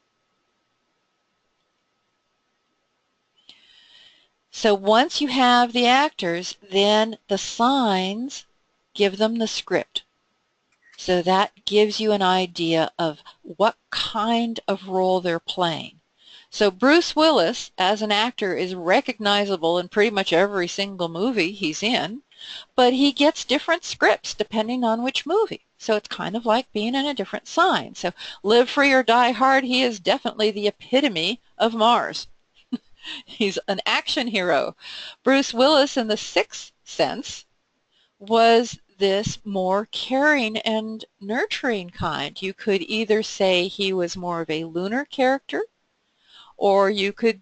So once you have the actors, then the signs give them the script. So that gives you an idea of what kind of role they're playing. So Bruce Willis, as an actor, is recognizable in pretty much every single movie he's in, but he gets different scripts depending on which movie. So it's kind of like being in a different sign. So Live Free or Die Hard, he is definitely the epitome of Mars. He's an action hero. Bruce Willis, in The Sixth Sense, was this more caring and nurturing kind. You could either say he was more of a lunar character, or you could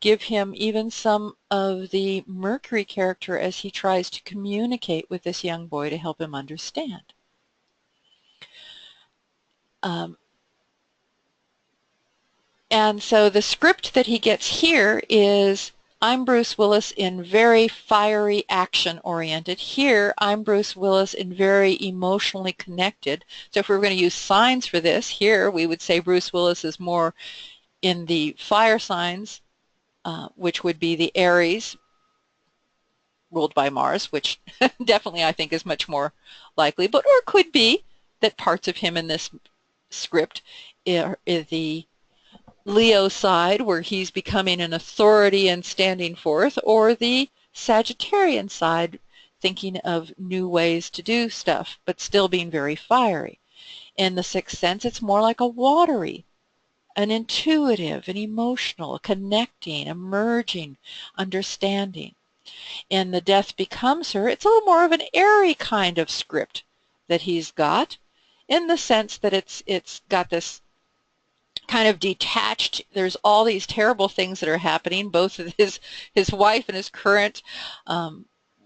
give him even some of the Mercury character as he tries to communicate with this young boy to help him understand. And so the script that he gets here is, I'm Bruce Willis in very fiery action-oriented. Here, I'm Bruce Willis in very emotionally connected. So if we were going to use signs for this, here we would say Bruce Willis is more in the fire signs, which would be the Aries, ruled by Mars, which definitely I think is much more likely, but or it could be that parts of him in this script are the Leo side, where he's becoming an authority and standing forth, or the Sagittarian side, thinking of new ways to do stuff, but still being very fiery. In the sixth sense, it's more like a watery, an intuitive, an emotional, connecting, emerging, understanding. In The Death Becomes Her, it's a little more of an airy kind of script that he's got, in the sense that it's got this kind of detached, there's all these terrible things that are happening. Both of his wife and his current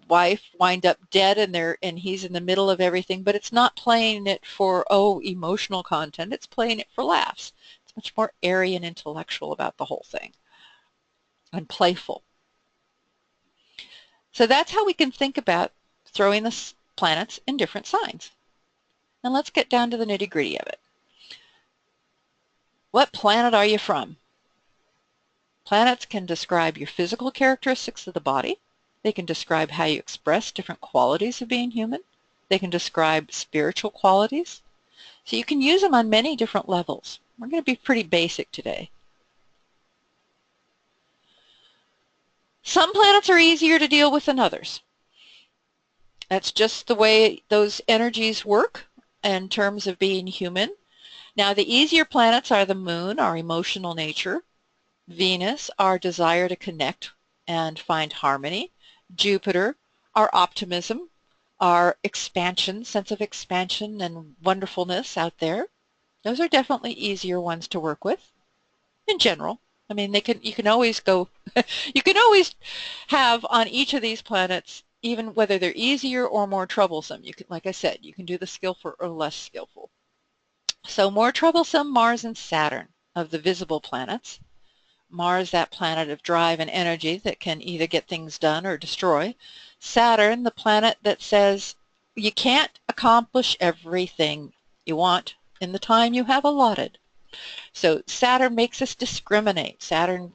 wife wind up dead, and he's in the middle of everything, but it's not playing it for, oh, emotional content, it's playing it for laughs. It's much more airy and intellectual about the whole thing, and playful. So that's how we can think about throwing the planets in different signs. And let's get down to the nitty-gritty of it. What planet are you from? Planets can describe your physical characteristics of the body. They can describe how you express different qualities of being human. They can describe spiritual qualities. So you can use them on many different levels. We're going to be pretty basic today. Some planets are easier to deal with than others. That's just the way those energies work in terms of being human. Now, the easier planets are the Moon, our emotional nature; Venus, our desire to connect and find harmony; Jupiter, our optimism, our expansion, sense of expansion and wonderfulness out there. Those are definitely easier ones to work with in general. I mean, you can always go, you can always have on each of these planets, even whether they're easier or more troublesome. You can, like I said, you can do the skillful or less skillful. So more troublesome, Mars and Saturn of the visible planets. Mars, that planet of drive and energy that can either get things done or destroy. Saturn, the planet that says you can't accomplish everything you want in the time you have allotted. So Saturn makes us discriminate. Saturn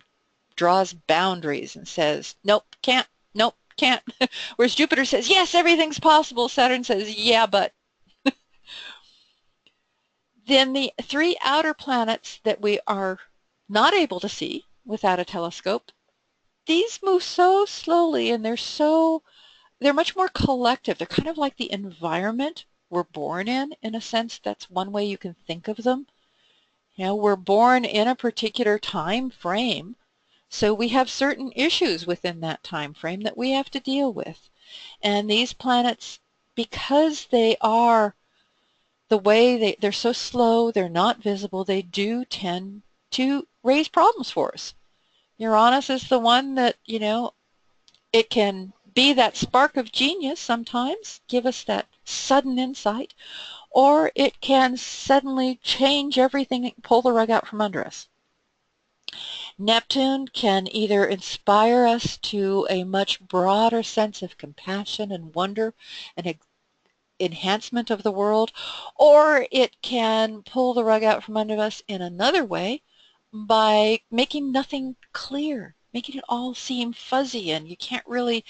draws boundaries and says, nope, can't, nope, can't. Whereas Jupiter says, yes, everything's possible. Saturn says, yeah, but. Then the three outer planets that we are not able to see without a telescope, these move so slowly, and they're much more collective. They're kind of like the environment we're born in a sense. That's one way you can think of them. You know, we're born in a particular time frame, so we have certain issues within that time frame that we have to deal with. And these planets, because they are the way they're so slow, they're not visible, they do tend to raise problems for us. Uranus is the one that, you know, it can be that spark of genius sometimes, give us that sudden insight, or it can suddenly change everything, pull the rug out from under us. Neptune can either inspire us to a much broader sense of compassion and wonder and enhancement of the world, or it can pull the rug out from under us in another way by making nothing clear, making it all seem fuzzy, and you can't really,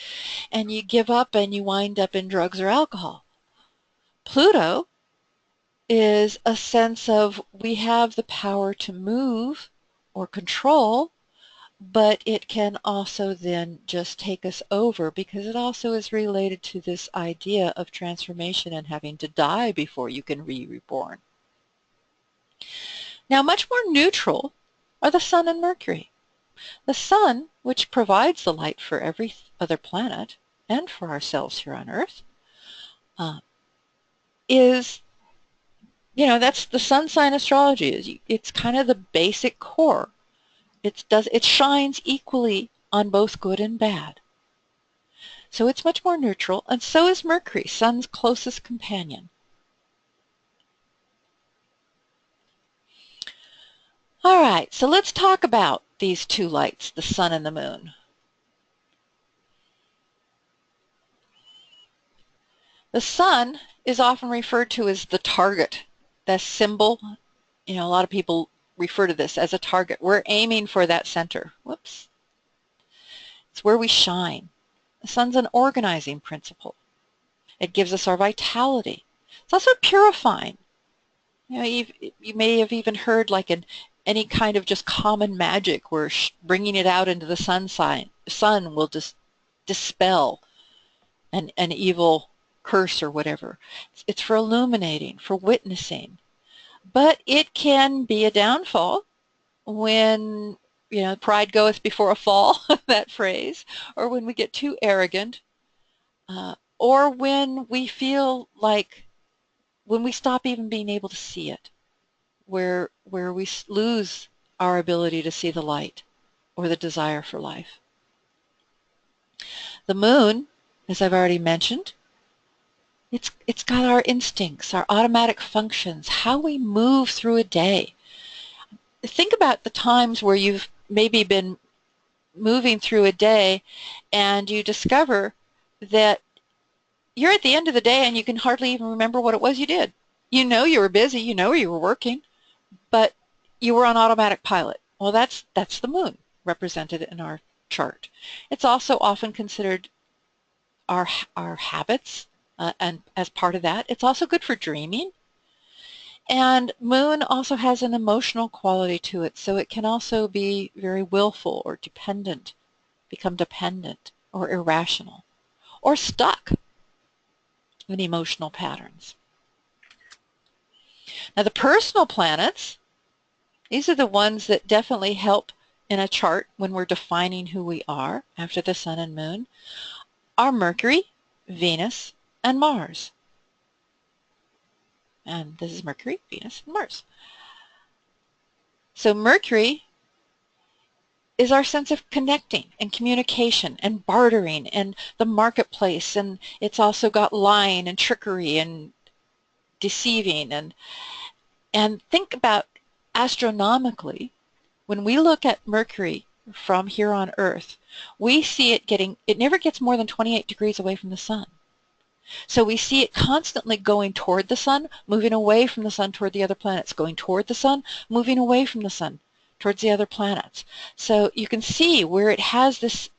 and you give up and you wind up in drugs or alcohol. Pluto is a sense of we have the power to move or control, but it can also then just take us over, because it also is related to this idea of transformation and having to die before you can be reborn. Now, much more neutral are the Sun and Mercury. The Sun, which provides the light for every other planet and for ourselves here on Earth, is, you know, that's the sun sign astrology. It's kind of the basic core. It shines equally on both good and bad. So it's much more neutral, and so is Mercury, Sun's closest companion. All right, so let's talk about these two lights, the Sun and the Moon. The Sun is often referred to as the target, the symbol. You know, a lot of people refer to this as a target. We're aiming for that center. Whoops. It's where we shine. The sun's an organizing principle. It gives us our vitality. It's also purifying. You know, you may have even heard like any kind of just common magic where bringing it out into the sun will just dispel an evil curse or whatever. It's for illuminating, for witnessing. But it can be a downfall when, you know, pride goeth before a fall, that phrase, or when we get too arrogant, or when we feel like, when we stop even being able to see it, where we lose our ability to see the light or the desire for life. The moon, as I've already mentioned, it's got our instincts, our automatic functions, how we move through a day. Think about the times where you've maybe been moving through a day and you discover that you're at the end of the day and you can hardly even remember what it was you did. You know you were busy, you know you were working, but you were on automatic pilot. Well, that's the moon represented in our chart. It's also often considered our habits, and as part of that, it's also good for dreaming. And moon also has an emotional quality to it, so it can also be very willful or dependent, become dependent or irrational, or stuck in emotional patterns. Now the personal planets, these are the ones that definitely help in a chart when we're defining who we are after the sun and moon, are Mercury, Venus, and Mars. And this is Mercury, Venus, and Mars. So Mercury is our sense of connecting and communication and bartering and the marketplace, and it's also got lying and trickery and deceiving. And think about astronomically, when we look at Mercury from here on Earth, we see it never gets more than 28 degrees away from the sun. So we see it constantly going toward the sun, moving away from the sun toward the other planets, going toward the sun, moving away from the sun towards the other planets. So you can see where it has this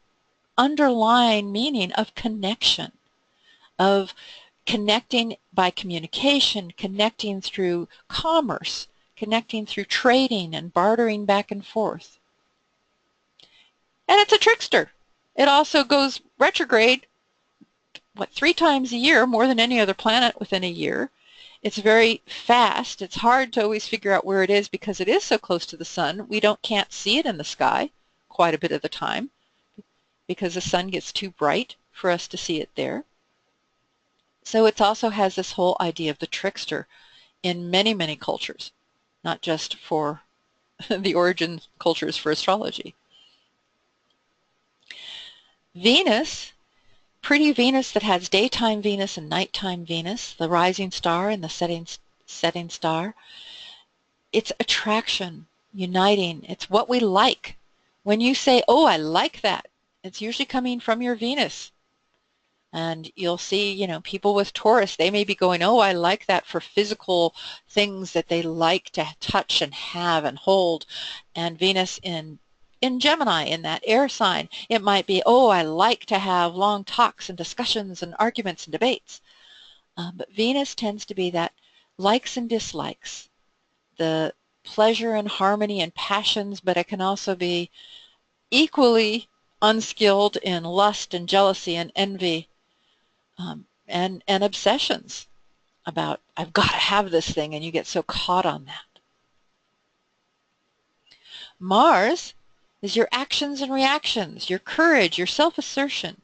underlying meaning of connection, of connecting by communication, connecting through commerce, connecting through trading and bartering back and forth. And it's a trickster. It also goes retrograde, 3 times a year, more than any other planet within a year. It's very fast. It's hard to always figure out where it is because it is so close to the sun. We can't see it in the sky quite a bit of the time because the sun gets too bright for us to see it there. So it also has this whole idea of the trickster in many, many cultures, not just for the origin cultures for astrology. Venus, pretty Venus that has daytime Venus and nighttime Venus, the rising star and the setting star. It's attraction, uniting. It's what we like. When you say, oh, I like that, it's usually coming from your Venus. And you'll see, you know, people with Taurus, they may be going, oh, I like that for physical things that they like to touch and have and hold. And Venus in Gemini, in that air sign, it might be, oh, I like to have long talks and discussions and arguments and debates. But Venus tends to be that likes and dislikes, the pleasure and harmony and passions, but it can also be equally unskilled in lust and jealousy and envy, and obsessions about, I've got to have this thing, and you get so caught on that. Mars is your actions and reactions, your courage, your self-assertion,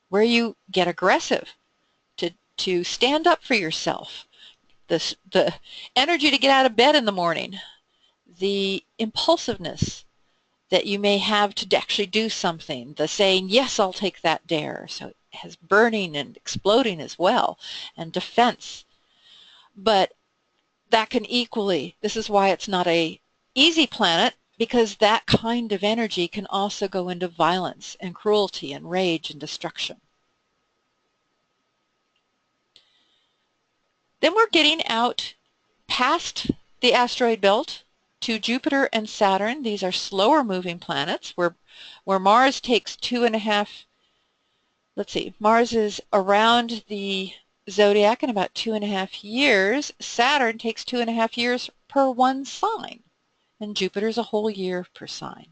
where you get aggressive to stand up for yourself, the energy to get out of bed in the morning, the impulsiveness that you may have to actually do something, the saying, yes, I'll take that dare. So it has burning and exploding as well, and defense. But that can equally, this is why it's not a easy planet, because that kind of energy can also go into violence and cruelty and rage and destruction. Then we're getting out past the asteroid belt to Jupiter and Saturn. These are slower moving planets where Mars takes 2.5, let's see, Mars is around the zodiac in about 2.5 years. Saturn takes 2.5 years per one sign, and Jupiter's a whole year per sign.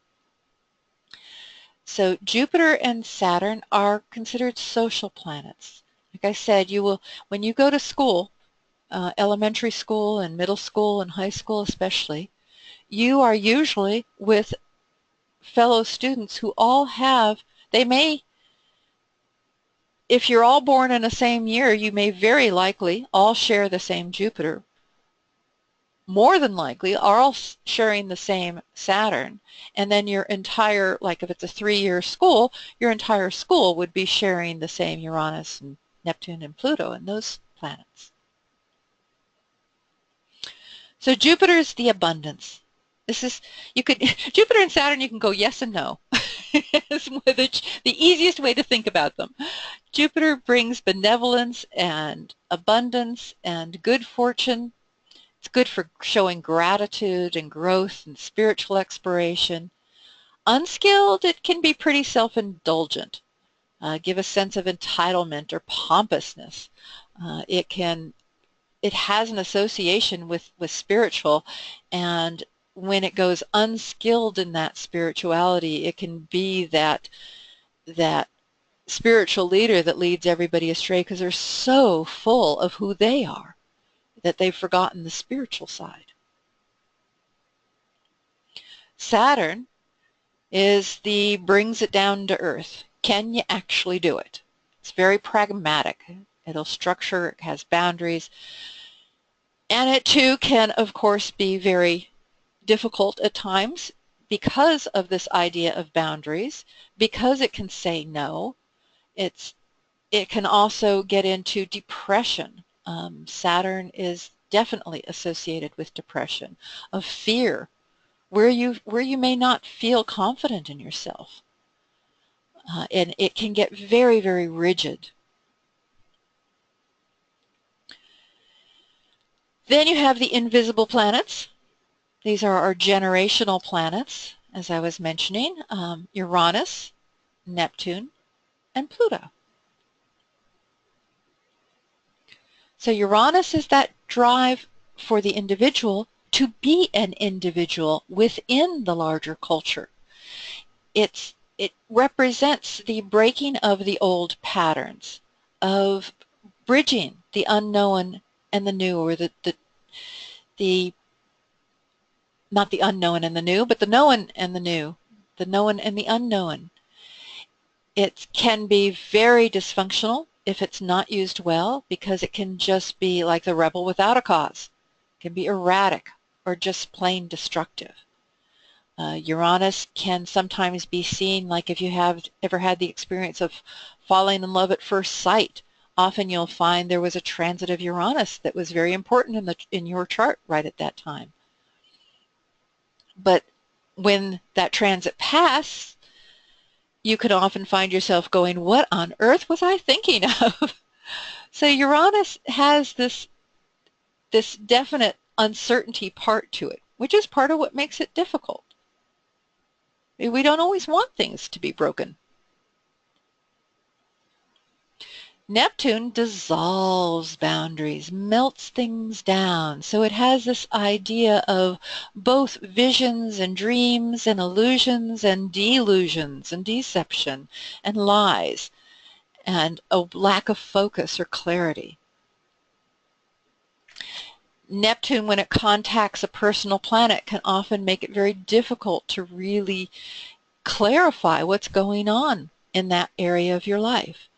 So Jupiter and Saturn are considered social planets. Like I said, you will, when you go to school, elementary school and middle school and high school especially, you are usually with fellow students who all have, they may, if you're all born in the same year, you may very likely all share the same Jupiter. More than likely are all sharing the same Saturn, and then your entire, like if it's a 3-year school, your entire school would be sharing the same Uranus and Neptune and Pluto and those planets. So Jupiter's the abundance. This is, you could, Jupiter and Saturn, you can go yes and no. It's the easiest way to think about them. Jupiter brings benevolence and abundance and good fortune. It's good for showing gratitude and growth and spiritual exploration. Unskilled, it can be pretty self-indulgent, give a sense of entitlement or pompousness. It has an association with spiritual, and when it goes unskilled in that spirituality, it can be that spiritual leader that leads everybody astray because they're so full of who they are that they've forgotten the spiritual side. Saturn brings it down to earth. Can you actually do it? It's very pragmatic. It'll structure, it has boundaries, and it too can, of course, be very difficult at times because of this idea of boundaries, because it can say no. It can also get into depression. Saturn is definitely associated with depression, of fear, where you may not feel confident in yourself. And it can get very, very rigid. Then you have the invisible planets. These are our generational planets, as I was mentioning, Uranus, Neptune, and Pluto. So Uranus is that drive for the individual to be an individual within the larger culture. It represents the breaking of the old patterns, of bridging the unknown and the new, or the not the unknown and the new, but the known and the new, the known and the unknown. It can be very dysfunctional if it's not used well, because it can just be like the rebel without a cause. It can be erratic or just plain destructive. Uranus can sometimes be seen, like if you have ever had the experience of falling in love at first sight. Often you'll find there was a transit of Uranus that was very important in your chart right at that time. But when that transit passed, you could often find yourself going, what on earth was I thinking of? So Uranus has this definite uncertainty part to it, which is part of what makes it difficult. We don't always want things to be broken. Neptune dissolves boundaries, melts things down. So it has this idea of both visions and dreams and illusions and delusions and deception and lies and a lack of focus or clarity. Neptune, when it contacts a personal planet, can often make it very difficult to really clarify what's going on in that area of your life.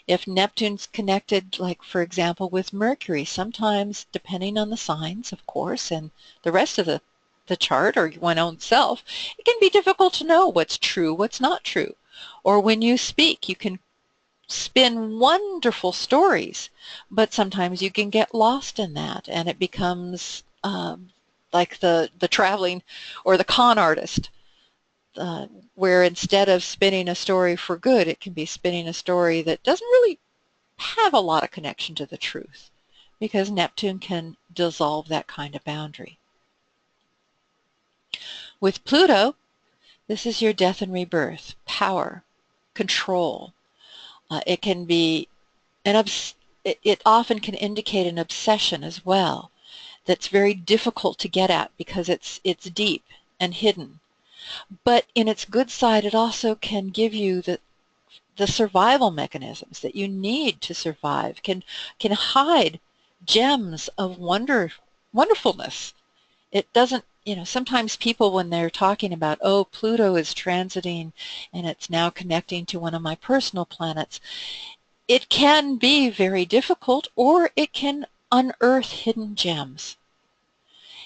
If Neptune's connected, like for example with Mercury, sometimes depending on the signs, of course, and the rest of the chart or one's own self, it can be difficult to know what's true, what's not true. Or when you speak, you can spin wonderful stories, but sometimes you can get lost in that, and it becomes like the traveling or the con artist. Where instead of spinning a story for good, it can be spinning a story that doesn't really have a lot of connection to the truth, because Neptune can dissolve that kind of boundary. With Pluto, this is your death and rebirth, power, control. It can be it often can indicate an obsession as well that's very difficult to get at because it's deep and hidden. But in its good side, it also can give you the survival mechanisms that you need to survive, can hide gems of wonderfulness. It doesn't, sometimes people when they're talking about, oh, Pluto is transiting and it's now connecting to one of my personal planets, it can be very difficult, or it can unearth hidden gems.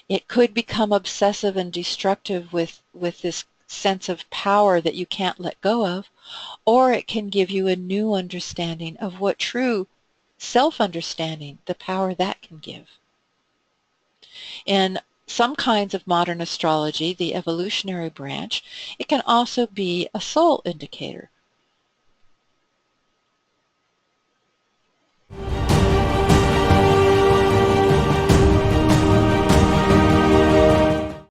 It could become obsessive and destructive with this sense of power that you can't let go of, or it can give you a new understanding of what true self-understanding, the power that can give. In some kinds of modern astrology, the evolutionary branch, it can also be a soul indicator.